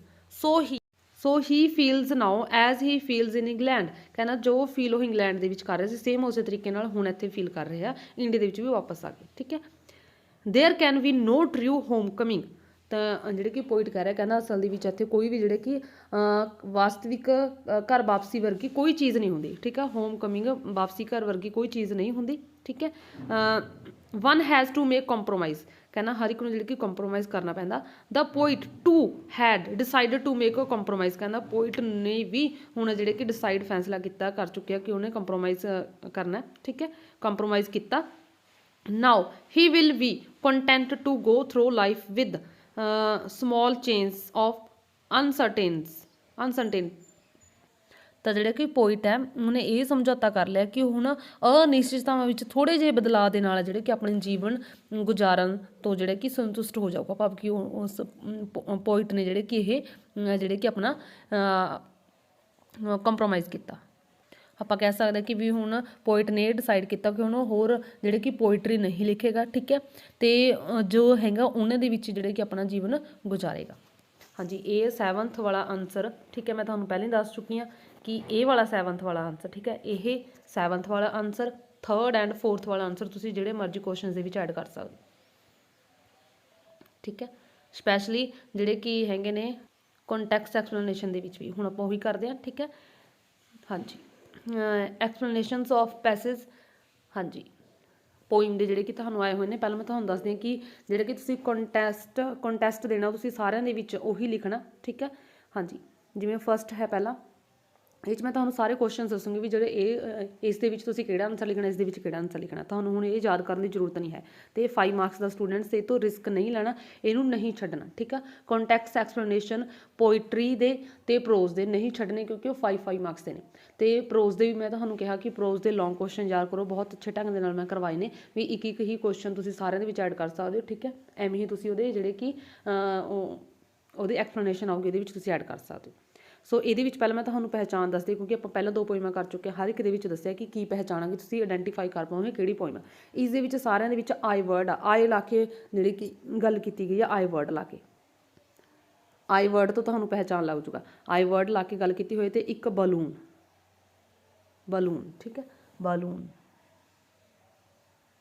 So he feels now as he feels in England, कहना जो फील वो इंग्लैंड के कर रहे थे सेम उस तरीके हुण इत्थे फील कर रहे हैं इंडिया के भी वापस आ गए। ठीक है, there can be no true homecoming, तो जिहड़े कि पोइट कह रहा है, कहना असल दे इत्थे कोई भी जिहड़े कि वास्तविक घर वापसी वर्गी कोई चीज़ नहीं होंदी। ठीक है, होम कमिंग वापसी घर वर्गी कोई चीज़ नहीं होंदी। ठीक है, one has to make compromise, कहना हर एक नूं जिहड़े कि कॉम्प्रोमाइज़ करना पैंदा। The poet too had decided to make a compromise, कहना पोइट ने भी हुण जिहड़े कि डिसाइड फैसला किया कर चुके कि उन्हें कॉम्प्रोमाइज़ करना। ठीक है, कॉम्प्रोमाइज़ किया। Now he will be content to go through life with small change of uncertain, ਤਾਂ ਜਿਹੜਾ ਕਿ ਪੋਇਟ ਹੈ ਉਹਨੇ ਇਹ ਸਮਝੌਤਾ ਕਰ ਲਿਆ ਕਿ ਹੁਣ ਅਨਿਸ਼ਚਿਤਤਾਵਾਂ ਵਿੱਚ ਥੋੜ੍ਹੇ ਜਿਹੇ ਬਦਲਾਅ ਦੇ ਨਾਲ ਜਿਹੜੇ ਕਿ ਆਪਣੇ ਜੀਵਨ ਗੁਜ਼ਾਰਨ ਤੋਂ ਜਿਹੜੇ ਕਿ ਸੰਤੁਸ਼ਟ ਹੋ ਜਾਊਗਾ, ਭਾਵ ਕਿ ਉਸ ਪੋਇਟ ਨੇ ਜਿਹੜੇ ਕਿ ਇਹ ਜਿਹੜੇ ਕਿ ਆਪਣਾ ਕੰਪਰੋਮਾਈਜ਼ ਕੀਤਾ। ਆਪਾਂ ਕਹਿ ਸਕਦੇ ਕਿ ਵੀ ਹੁਣ ਪੋਇਟ ਨੇ ਡਿਸਾਈਡ ਕੀਤਾ ਕਿ ਹੁਣ ਹੋਰ ਜਿਹੜੇ ਕਿ ਪੋਇਟਰੀ ਨਹੀਂ ਲਿਖੇਗਾ। ਠੀਕ ਹੈ, ਤੇ ਜੋ ਹੈਗਾ ਉਹਨਾਂ ਦੇ ਵਿੱਚ ਜਿਹੜੇ ਕਿ ਆਪਣਾ ਜੀਵਨ ਗੁਜ਼ਾਰੇਗਾ। ਹਾਂਜੀ, ਇਹ 7th ਵਾਲਾ ਆਨਸਰ, ਠੀਕ ਹੈ, ਮੈਂ ਤੁਹਾਨੂੰ ਪਹਿਲਾਂ ਹੀ ਦੱਸ ਚੁੱਕੀ ਹਾਂ ਕਿ ਇਹ ਵਾਲਾ 7th ਵਾਲਾ ਆਨਸਰ, ਠੀਕ ਹੈ, ਇਹ 7th ਵਾਲਾ ਆਨਸਰ, 3rd ਐਂਡ 4th ਵਾਲਾ ਆਨਸਰ ਤੁਸੀਂ ਜਿਹੜੇ ਮਰਜ਼ੀ ਕੁਐਸਚਨਸ ਦੇ ਵਿੱਚ ਐਡ ਕਰ ਸਕਦੇ। ਠੀਕ ਹੈ, ਸਪੈਸ਼ਲੀ ਜਿਹੜੇ ਕਿ ਹੈਗੇ ਨੇ ਕੰਟੈਕਸਟ ਐਕਸਪਲੇਨੇਸ਼ਨ ਦੇ ਵਿੱਚ ਵੀ ਹੁਣ ਆਪਾਂ ਉਹੀ ਕਰਦੇ ਹਾਂ। ਠੀਕ ਹੈ, ਹਾਂਜੀ, एक्सप्लेनेशनस ऑफ पैसेज, हाँ जी, पोइम के जोड़े कि तुहानूं आए हुए हैं। पहले मैं तुहानूं दस दी कि जोड़े कि तुसीं कंटैस्ट देना तुसीं सारिਆਂ ਦੇ ਵਿੱਚ ਉਹੀ लिखना। ठीक है, हाँ जी, जिवें फर्स्ट है पहला ਇਹ 'ਚ ਮੈਂ ਤੁਹਾਨੂੰ ਸਾਰੇ ਕੁਐਸਚਨਸ ਦੱਸੂਗੀ ਵੀ ਜਿਹੜੇ ਇਸ ਦੇ ਵਿੱਚ ਤੁਸੀਂ ਕਿਹੜਾ ਆਨਸਰ ਲਿਖਣਾ, ਇਸ ਦੇ ਵਿੱਚ ਕਿਹੜਾ ਆਨਸਰ ਲਿਖਣਾ। ਤੁਹਾਨੂੰ ਹੁਣ ਇਹ ਯਾਦ ਕਰਨ ਦੀ ਜ਼ਰੂਰਤ ਨਹੀਂ ਹੈ ਤੇ 5 ਮਾਰਕਸ ਦਾ ਸਟੂਡੈਂਟਸ ਇਹ ਤੋਂ ਰਿਸਕ ਨਹੀਂ ਲੈਣਾ, ਇਹਨੂੰ ਨਹੀਂ ਛੱਡਣਾ। ਠੀਕ ਆ, ਕੰਟੈਕਸਟ ਐਕਸਪਲੇਨੇਸ਼ਨ ਪੋਇਟਰੀ ਦੇ ਤੇ ਪ੍ਰੋਜ਼ ਦੇ ਨਹੀਂ ਛੱਡਣੇ ਕਿਉਂਕਿ ਉਹ 5 ਮਾਰਕਸ ਦੇ ਨੇ। ਤੇ ਪ੍ਰੋਜ਼ ਦੇ ਵੀ ਮੈਂ ਤੁਹਾਨੂੰ ਕਿਹਾ ਕਿ ਪ੍ਰੋਜ਼ ਦੇ ਲੌਂਗ ਕੁਐਸਚਨ ਯਾਦ ਕਰੋ, ਬਹੁਤ ਅੱਛੇ ਢੰਗ ਦੇ ਨਾਲ ਮੈਂ ਕਰਵਾਏ ਨੇ ਵੀ ਇੱਕ ਹੀ ਕੁਐਸਚਨ ਤੁਸੀਂ ਸਾਰਿਆਂ ਦੇ ਵਿੱਚ ਐਡ ਕਰ ਸਕਦੇ ਹੋ। ਠੀਕ ਹੈ, ਐਵੇਂ ਹੀ ਤੁਸੀਂ ਉਹਦੇ ਜਿਹੜੇ ਕਿ ਉਹਦੀ ਐਕਸਪਲੇਨੇਸ਼ਨ ਆਊਗੀ ਇਹਦੇ ਵਿੱਚ ਤੁਸੀਂ ਐਡ ਕਰ ਸਕਦੇ ਹੋ। ਸੋ ਇਹਦੇ ਵਿੱਚ ਪਹਿਲਾਂ ਮੈਂ ਤੁਹਾਨੂੰ ਪਹਿਚਾਣ ਦੱਸਦੀ ਕਿਉਂਕਿ ਆਪਾਂ ਪਹਿਲਾਂ 2 ਪੋਇਮਾਂ ਕਰ ਚੁੱਕੇ, ਹਰ ਇੱਕ ਦੇ ਵਿੱਚ ਦੱਸਿਆ ਕਿ ਕੀ ਪਹਿਚਾਣਾਂਗੇ, ਤੁਸੀਂ ਆਇਡੈਂਟੀਫਾਈ ਕਰ ਪਾਓਗੇ ਕਿਹੜੀ ਪੋਇਮ ਹੈ। ਇਸ ਦੇ ਵਿੱਚ ਸਾਰਿਆਂ ਦੇ ਵਿੱਚ ਆਈ ਵਰਡ ਆ, ਆਈ ਲਾ ਕੇ ਜਿਹੜੀ ਕਿ ਗੱਲ ਕੀਤੀ ਗਈ ਆ, ਆਈ ਵਰਡ ਲਾ ਕੇ, ਆਈ ਵਰਡ ਤੋਂ ਤੁਹਾਨੂੰ ਪਹਿਚਾਣ ਲੱਗ ਜੂਗਾ। ਆਈ ਵਰਡ ਲਾ ਕੇ ਗੱਲ ਕੀਤੀ ਹੋਈ ਤੇ ਇੱਕ ਬਲੂਨ, ਠੀਕ ਹੈ, ਬਲੂਨ,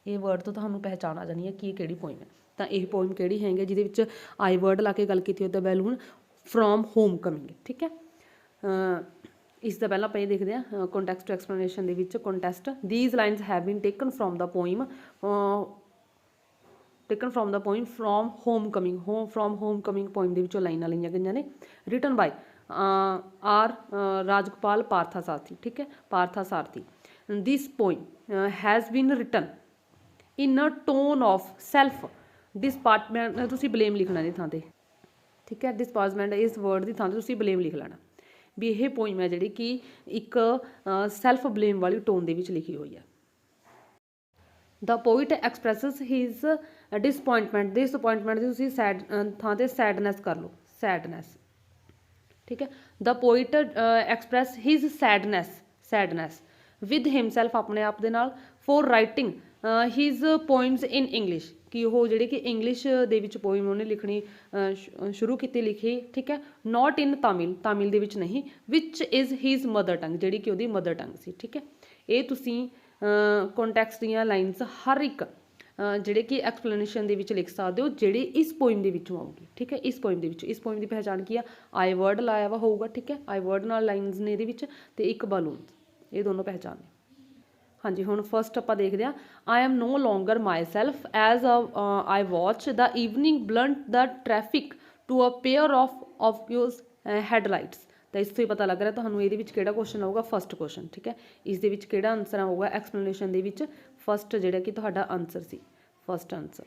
ਇਹ ਵਰਡ ਤੋਂ ਤੁਹਾਨੂੰ ਪਹਿਚਾਣ ਆ ਜਾਣੀ ਹੈ ਕਿ ਇਹ ਕਿਹੜੀ ਪੋਇਮ ਹੈ। ਤਾਂ ਇਹ ਪੋਇਮ ਕਿਹੜੀ ਹੈਗੀ ਜਿਹਦੇ ਵਿੱਚ ਆਈ ਵਰਡ ਲਾ ਕੇ ਗੱਲ ਕੀਤੀ ਹੋਈ ਤਾਂ ਬੈਲੂਨ ਫਰੋਮ ਹੋਮ ਕਮਿੰਗ। ਠੀਕ ਹੈ, ਇਸ ਦਾ ਪਹਿਲਾਂ ਆਪਾਂ ਇਹ ਦੇਖਦੇ ਹਾਂ ਕੰਟੈਕਸਟ ਐਕਸਪਲੇਨੇਸ਼ਨ ਦੇ ਵਿੱਚ contest, these lines have been taken from the poem taken from the poem from home coming, from home coming poem ਦੇ ਵਿੱਚੋਂ ਲਾਈਨਾਂ ਲਈਆਂ ਗਈਆਂ ਨੇ। ਰਿਟਨ ਬਾਈ ਆਰ ਰਾਜਗੋਪਾਲ ਪਾਰਥਾ ਸਾਰਥੀ, ਠੀਕ ਹੈ, Partha Sarathi. This poem has been written in a tone of self disappointment, ਤੁਸੀਂ blame ਲਿਖਣਾ ਦੀ ਥਾਂ 'ਤੇ, ਠੀਕ ਹੈ, ਡਿਸਪਾਰਟਮੈਂਟ ਇਸ ਵਰਡ ਦੀ ਥਾਂ 'ਤੇ ਤੁਸੀਂ ਬਲੇਮ ਲਿਖ ਲੈਣਾ ਵੀ ਇਹ ਪੋਇਮ ਹੈ ਜਿਹੜੀ ਕਿ ਇੱਕ ਸੈਲਫ ਬਲੇਮ ਵਾਲੀ ਟੋਨ ਦੇ ਵਿੱਚ ਲਿਖੀ ਹੋਈ ਹੈ। ਦ ਪੋਇਟ ਐਕਸਪ੍ਰੈਸਿਸ ਹਿਜ਼ ਡਿਸਪੋਇੰਟਮੈਂਟ ਦੀ ਤੁਸੀਂ ਸੈਡ ਥਾਂ 'ਤੇ ਸੈਡਨੈਸ ਕਰ ਲਓ, ਸੈਡਨੈਸ, ਠੀਕ ਹੈ। The poet express his sadness with himself, ਆਪਣੇ ਆਪ ਦੇ ਨਾਲ, for writing his poems in English, ਕਿ ਉਹ ਜਿਹੜੇ ਕਿ ਇੰਗਲਿਸ਼ ਦੇ ਵਿੱਚ ਪੋਇਮ ਉਹਨੇ ਲਿਖਣੀ ਸ਼ੁਰੂ ਕੀਤੀ, ਲਿਖੀ, ਠੀਕ ਹੈ। ਨੋਟ ਇਨ ਤਾਮਿਲ ਦੇ ਵਿੱਚ ਨਹੀਂ, ਵਿਚ ਇਜ਼ ਹਿਜ਼ ਮਦਰ ਟੰਗ, ਜਿਹੜੀ ਕਿ ਉਹਦੀ ਮਦਰ ਟੰਗ ਸੀ, ਠੀਕ ਹੈ। ਇਹ ਤੁਸੀਂ ਕੰਟੈਕਸਟ ਦੀਆਂ ਲਾਈਨਸ ਹਰ ਇੱਕ ਜਿਹੜੇ ਕਿ ਐਕਸਪਲੇਨੇਸ਼ਨ ਦੇ ਵਿੱਚ ਲਿਖ ਸਕਦੇ ਹੋ, ਜਿਹੜੀ ਇਸ ਪੋਇਮ ਦੇ ਵਿੱਚੋਂ ਆਊਗੀ, ਠੀਕ ਹੈ। ਇਸ ਪੋਇਮ ਦੇ ਵਿੱਚ, ਇਸ ਪੋਇਮ ਦੀ ਪਹਿਚਾਣ ਕੀ ਆ, ਆਈ ਵਰਡ ਲਾਇਆ ਵਾ ਹੋਊਗਾ, ਠੀਕ ਹੈ, ਆਈ ਵਰਡ ਨਾਲ ਲਾਈਨਸ ਨੇ ਇਹਦੇ ਵਿੱਚ, ਤੇ ਇੱਕ ਬਾਲੂਨ, ਇਹ ਦੋਨੋਂ ਪਹਿਚਾਣ ਨੇ। ਹਾਂਜੀ, ਹੁਣ ਫਸਟ ਆਪਾਂ ਦੇਖਦੇ ਹਾਂ। I am no longer myself as I watch the evening blunt the traffic to a pair of used headlights. ਤਾਂ ਇਸ ਤੋਂ ਹੀ ਪਤਾ ਲੱਗ ਰਿਹਾ ਤੁਹਾਨੂੰ ਇਹਦੇ ਵਿੱਚ ਕਿਹੜਾ ਕੁਐਸਚਨ ਆਊਗਾ, ਫਸਟ ਕੁਐਸਚਨ, ਠੀਕ ਹੈ। ਇਸ ਦੇ ਵਿੱਚ ਕਿਹੜਾ ਆਨਸਰ ਆਊਗਾ ਐਕਸਪਲੇਨੇਸ਼ਨ ਦੇ ਵਿੱਚ, ਫਸਟ ਜਿਹੜਾ ਕਿ ਤੁਹਾਡਾ ਆਨਸਰ ਸੀ, ਫਸਟ ਆਨਸਰ,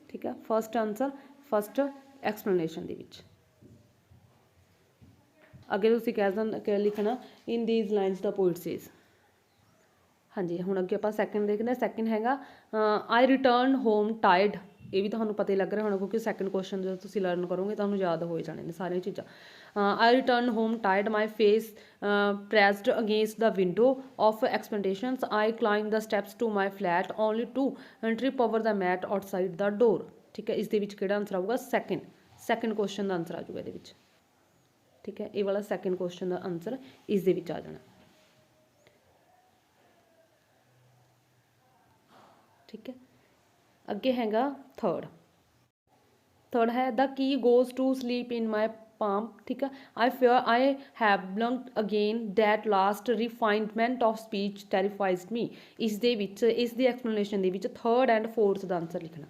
ਠੀਕ ਹੈ, ਫਸਟ ਆਨਸਰ, ਫਸਟ ਐਕਸਪਲੇਨੇਸ਼ਨ ਦੇ ਵਿੱਚ। ਅੱਗੇ ਤੁਸੀਂ ਕਹਿ ਲਿਖਣਾ in these lines the poet says. ਹਾਂਜੀ, ਹੁਣ ਅੱਗੇ ਆਪਾਂ ਸੈਕਿੰਡ ਦੇਖਦੇ ਹਾਂ। ਸੈਕਿੰਡ ਹੈਗਾ ਆਈ ਰਿਟਰਨ ਹੋਮ ਟਾਇਰਡ, ਇਹ ਵੀ ਤੁਹਾਨੂੰ ਪਤਾ ਹੀ ਲੱਗ ਰਿਹਾ ਹੋਣਾ ਕਿਉਂਕਿ ਸੈਕਿੰਡ ਕੁਐਸਚਨ ਜਦੋਂ ਤੁਸੀਂ ਲਰਨ ਕਰੋਗੇ ਤੁਹਾਨੂੰ ਯਾਦ ਹੋ ਜਾਣੇ ਨੇ ਸਾਰੀਆਂ ਚੀਜ਼ਾਂ। I return home tired my face pressed against the window of expectations I climb the steps to my flat only to trip over the mat outside the door, ਠੀਕ ਹੈ। ਇਸ ਦੇ ਵਿੱਚ ਕਿਹੜਾ ਆਨਸਰ ਆਊਗਾ, ਸੈਕਿੰਡ ਕੁਐਸਚਨ ਦਾ answer ਆ ਜਾਊਗਾ ਇਹਦੇ ਵਿੱਚ, ਠੀਕ ਹੈ। ਇਹ ਵਾਲਾ ਸੈਕਿੰਡ ਕੁਐਸਚਨ ਦਾ ਆਨਸਰ ਇਸ ਦੇ ਵਿੱਚ ਆ ਜਾਣਾ, ਠੀਕ ਹੈ। ਅੱਗੇ ਹੈਗਾ ਥਰਡ ਹੈ the key goes to sleep in my palm, ਠੀਕ ਹੈ। I fear I have blanked again that last refinement of speech terrified me. ਇਸ ਦੇ ਵਿੱਚ, ਇਸ ਦੀ ਐਕਸਪਲੇਨੇਸ਼ਨ ਦੇ ਵਿੱਚ ਥਰਡ ਐਂਡ ਫੋਰਥ ਦਾ ਆਨਸਰ ਲਿਖਣਾ,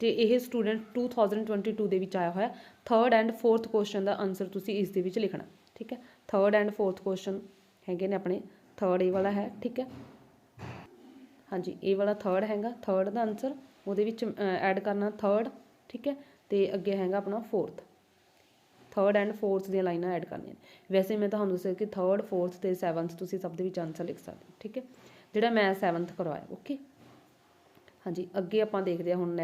ਤੇ ਇਹ ਸਟੂਡੈਂਟ 2022 ਦੇ ਵਿੱਚ ਆਇਆ ਹੋਇਆ। ਥਰਡ ਐਂਡ ਫੋਰਥ ਕੁਐਸਚਨ ਦਾ ਆਨਸਰ ਤੁਸੀਂ ਇਸ ਦੇ ਵਿੱਚ ਲਿਖਣਾ, ਠੀਕ ਹੈ। ਥਰਡ ਐਂਡ ਫੋਰਥ ਕੁਐਸਚਨ ਹੈਗੇ ਨੇ ਆਪਣੇ, ਥਰਡ ਇਹ ਵਾਲਾ ਹੈ, ਠੀਕ ਹੈ। ਹਾਂਜੀ, ਇਹ ਵਾਲਾ ਥਰਡ ਹੈਗਾ, ਥਰਡ ਦਾ ਆਨਸਰ ਉਹਦੇ ਵਿੱਚ ਐਡ ਕਰਨਾ ਥਰਡ, ਠੀਕ ਹੈ। ਤੇ ਅੱਗੇ ਹੈਗਾ ਆਪਣਾ ਫੋਰਥ, ਥਰਡ ਐਂਡ ਫੋਰਥ ਦੀਆਂ ਲਾਈਨਾਂ ਐਡ ਕਰਨੀਆਂ। ਵੈਸੇ ਮੈਂ ਤੁਹਾਨੂੰ ਦੱਸਿਆ ਕਿ ਥਰਡ, ਫੋਰਥ ਤੇ ਸੈਵਨਥ ਤੁਸੀਂ ਸਭ ਦੇ ਵਿੱਚ ਆਨਸਰ ਲਿਖ ਸਕਦੇ ਹੋ, ਠੀਕ ਹੈ, ਜਿਹੜਾ ਮੈਂ ਸੈਵਨਥ ਕਰਵਾਇਆ, ਓਕੇ। ਹਾਂਜੀ, ਅੱਗੇ ਆਪਾਂ ਦੇਖਦੇ ਹਾਂ ਹੁਣ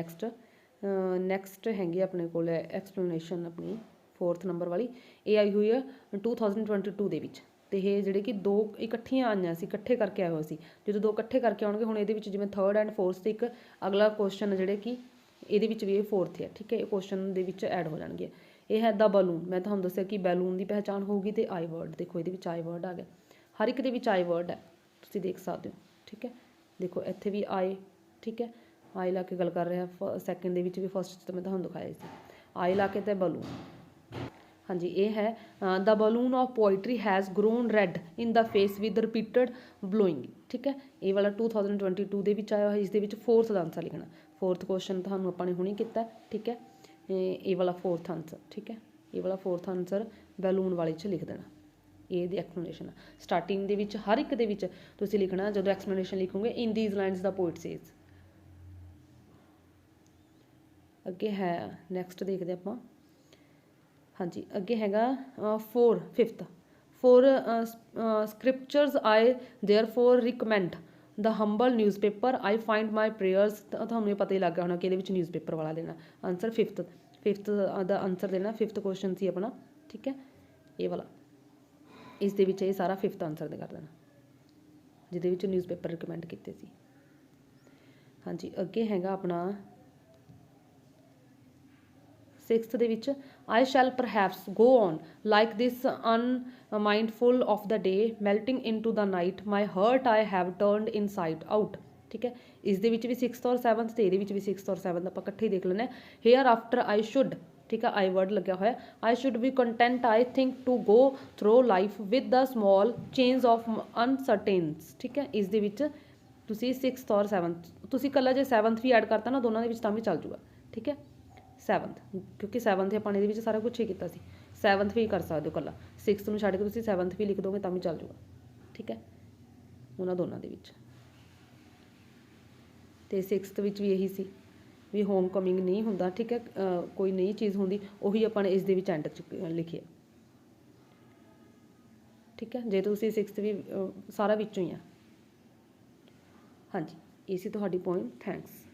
ਨੈਕਸਟ ਹੈਗੀ ਆਪਣੇ ਕੋਲ ਐਕਸਪਲੇਨੇਸ਼ਨ ਆਪਣੀ ਫੋਰਥ ਨੰਬਰ ਵਾਲੀ। ਇਹ ਆਈ ਹੋਈ ਹੈ 2022 ਦੇ ਵਿੱਚ, ਤੇ ਇਹ ਜਿਹੜੇ ਕਿ ਦੋ ਇਕੱਠੀਆਂ ਆਈਆਂ ਸੀ, ਇਕੱਠੇ ਕਰਕੇ ਆਏ ਹੋਏ ਸੀ। ਜਦੋਂ ਦੋ ਇਕੱਠੇ ਕਰਕੇ ਆਉਣਗੇ, ਹੁਣ ਇਹਦੇ ਵਿੱਚ ਜਿਵੇਂ ਥਰਡ ਐਂਡ ਫੋਰਥ ਤੇ ਇੱਕ ਅਗਲਾ ਕੁਐਸਚਨ ਜਿਹੜੇ ਕਿ ਇਹਦੇ ਵਿੱਚ ਵੀ ਇਹ ਫੋਰਥ ਹੈ, ਠੀਕ ਹੈ, ਇਹ ਕੁਐਸਚਨ ਦੇ ਵਿੱਚ ਐਡ ਹੋ ਜਾਣਗੇ। ਇਹ ਹੈ ਦਾ ਬੈਲੂਨ, ਮੈਂ ਤੁਹਾਨੂੰ ਦੱਸਿਆ ਕਿ ਬੈਲੂਨ ਦੀ ਪਹਿਚਾਣ ਹੋਊਗੀ, ਤੇ ਆਈ ਵਰਡ ਦੇਖੋ ਇਹਦੇ ਵਿੱਚ ਆਈ ਵਰਡ ਆ ਗਿਆ, ਹਰ ਇੱਕ ਦੇ ਵਿੱਚ ਆਈ ਵਰਡ ਹੈ, ਤੁਸੀਂ ਦੇਖ ਸਕਦੇ ਹੋ, ਠੀਕ ਹੈ। ਦੇਖੋ ਇੱਥੇ ਵੀ ਆਈ, ਠੀਕ ਹੈ, ਆਈ ਲਾ ਕੇ ਗੱਲ ਕਰ ਰਿਹਾ। ਸੈਕਿੰਡ ਦੇ ਵਿੱਚ ਵੀ, ਫਸਟ 'ਚ ਤਾਂ ਮੈਂ ਤੁਹਾਨੂੰ ਦਿਖਾਇਆ ਸੀ ਆਈ ਲਾ ਕੇ ਤੇ ਬੈਲੂਨ। ਹਾਂਜੀ, ਇਹ ਹੈ the balloon of poetry has grown red in the face with repeated blowing, ਠੀਕ ਹੈ। ਇਹ ਵਾਲਾ 2022 ਦੇ ਵਿੱਚ ਆਇਆ ਹੋਇਆ। ਇਸ ਦੇ ਵਿੱਚ ਫੋਰਥ ਦਾ ਆਨਸਰ ਲਿਖਣਾ, ਫੋਰਥ ਕੁਐਸਚਨ ਤੁਹਾਨੂੰ ਆਪਾਂ ਨੇ ਹੁਣੀ ਕੀਤਾ, ਠੀਕ ਹੈ। ਇਹ ਵਾਲਾ ਫੋਰਥ ਆਨਸਰ, ਠੀਕ ਹੈ, ਇਹ ਵਾਲਾ ਫੋਰਥ ਆਨਸਰ ਬੈਲੂਨ ਵਾਲੇ 'ਚ ਲਿਖ ਦੇਣਾ। ਇਹਦੀ ਐਕਸਪਲੇਨੇਸ਼ਨ ਸਟਾਰਟਿੰਗ ਦੇ ਵਿੱਚ ਹਰ ਇੱਕ ਦੇ ਵਿੱਚ ਤੁਸੀਂ ਲਿਖਣਾ, ਜਦੋਂ ਐਕਸਪਲੇਨੇਸ਼ਨ ਲਿਖੋਗੇ in these lines the poet says. ਅੱਗੇ ਹੈ ਨੈਕਸਟ ਦੇਖਦੇ ਆਪਾਂ। ਹਾਂਜੀ, ਅੱਗੇ ਹੈਗਾ fifth for scriptures I therefore recommend the humble newspaper I find my prayers. ਤੁਹਾਨੂੰ ਇਹ ਪਤਾ ਹੀ ਲੱਗ ਗਿਆ ਹੋਣਾ ਕਿ ਇਹਦੇ ਵਿੱਚ ਨਿਊਜ਼ਪੇਪਰ ਵਾਲਾ ਦੇਣਾ ਆਨਸਰ, ਫਿਫਥ ਦਾ ਆਨਸਰ ਦੇਣਾ, ਫਿਫਥ ਕੁਐਸਚਨ ਸੀ ਆਪਣਾ, ਠੀਕ ਹੈ, ਇਹ ਵਾਲਾ। ਇਸ ਦੇ ਵਿੱਚ ਇਹ ਸਾਰਾ ਫਿਫਥ ਆਨਸਰ ਦੇ ਕਰ ਦੇਣਾ, ਜਿਹਦੇ ਵਿੱਚ ਨਿਊਜ਼ਪੇਪਰ ਰਿਕਮੈਂਡ ਕੀਤੇ ਸੀ। ਹਾਂਜੀ, ਅੱਗੇ ਹੈਗਾ ਆਪਣਾ ਸਿਕਸਥ ਦੇ ਵਿੱਚ I shall perhaps go on like this unmindful of the day melting into the night my heart I have turned inside out, ਠੀਕ ਹੈ। ਇਸ ਦੇ ਵਿੱਚ ਵੀ ਸਿਕਸਥ ਔਰ ਸੈਵਨਥ, ਤੇ ਇਹਦੇ ਵਿੱਚ ਵੀ ਸਿਕਸਥ ਔਰ ਸੈਵਨਥ ਆਪਾਂ ਇਕੱਠੇ ਹੀ ਦੇਖ ਲੈਂਦੇ ਹਾਂ। ਹੇਅਰ ਆਫਟਰ ਆਈ ਸ਼ੁੱਡ, ਠੀਕ ਹੈ, ਆਈ ਵਰਡ ਲੱਗਿਆ ਹੋਇਆ। I should be content I think to go through life with the small change of uncertainties, ਠੀਕ ਹੈ। ਇਸ ਦੇ ਵਿੱਚ ਤੁਸੀਂ 6th ਔਰ 7th ਤੁਸੀਂ ਇਕੱਲਾ ਜੇ 7th ਵੀ ਐਡ ਕਰਤਾ ਨਾ ਦੋਨਾਂ ਦੇ ਵਿੱਚ ਤਾਂ ਵੀ ਚੱਲ ਜੂਗਾ, ਠੀਕ ਹੈ। 7th ਕਿਉਂਕਿ 7th ਆਪਾਂ ਨੇ ਇਹਦੇ ਵਿੱਚ ਸਾਰਾ ਕੁਛ ਹੀ ਕੀਤਾ ਸੀ, 7th ਵੀ ਕਰ ਸਕਦੇ ਹੋ ਇਕੱਲਾ, 6th ਨੂੰ ਛੱਡ ਕੇ ਤੁਸੀਂ 7th ਵੀ ਲਿਖ ਦੋਗੇ ਤਾਂ ਵੀ ਚੱਲ ਜੂਗਾ, ਠੀਕ ਹੈ, ਉਹਨਾਂ ਦੋਨਾਂ ਦੇ ਵਿੱਚ। ਅਤੇ 6th ਵਿੱਚ ਵੀ ਇਹੀ ਸੀ ਵੀ ਹੋਮ ਕਮਿੰਗ ਨਹੀਂ ਹੁੰਦਾ, ਠੀਕ ਹੈ, ਕੋਈ ਨਈ ਚੀਜ਼ ਹੁੰਦੀ ਉਹੀ ਆਪਾਂ ਨੇ ਇਸ ਦੇ ਵਿੱਚ ਐਂਡ 'ਚ ਲਿਖਿਆ, ਠੀਕ ਹੈ। ਜੇ ਤੁਸੀਂ 6th ਵੀ ਸਾਰਾ ਵਿੱਚੋਂ ਹੀ ਆ। ਹਾਂਜੀ, ਇਹ ਸੀ ਤੁਹਾਡੀ ਪੋਇਮ। ਥੈਂਕਸ।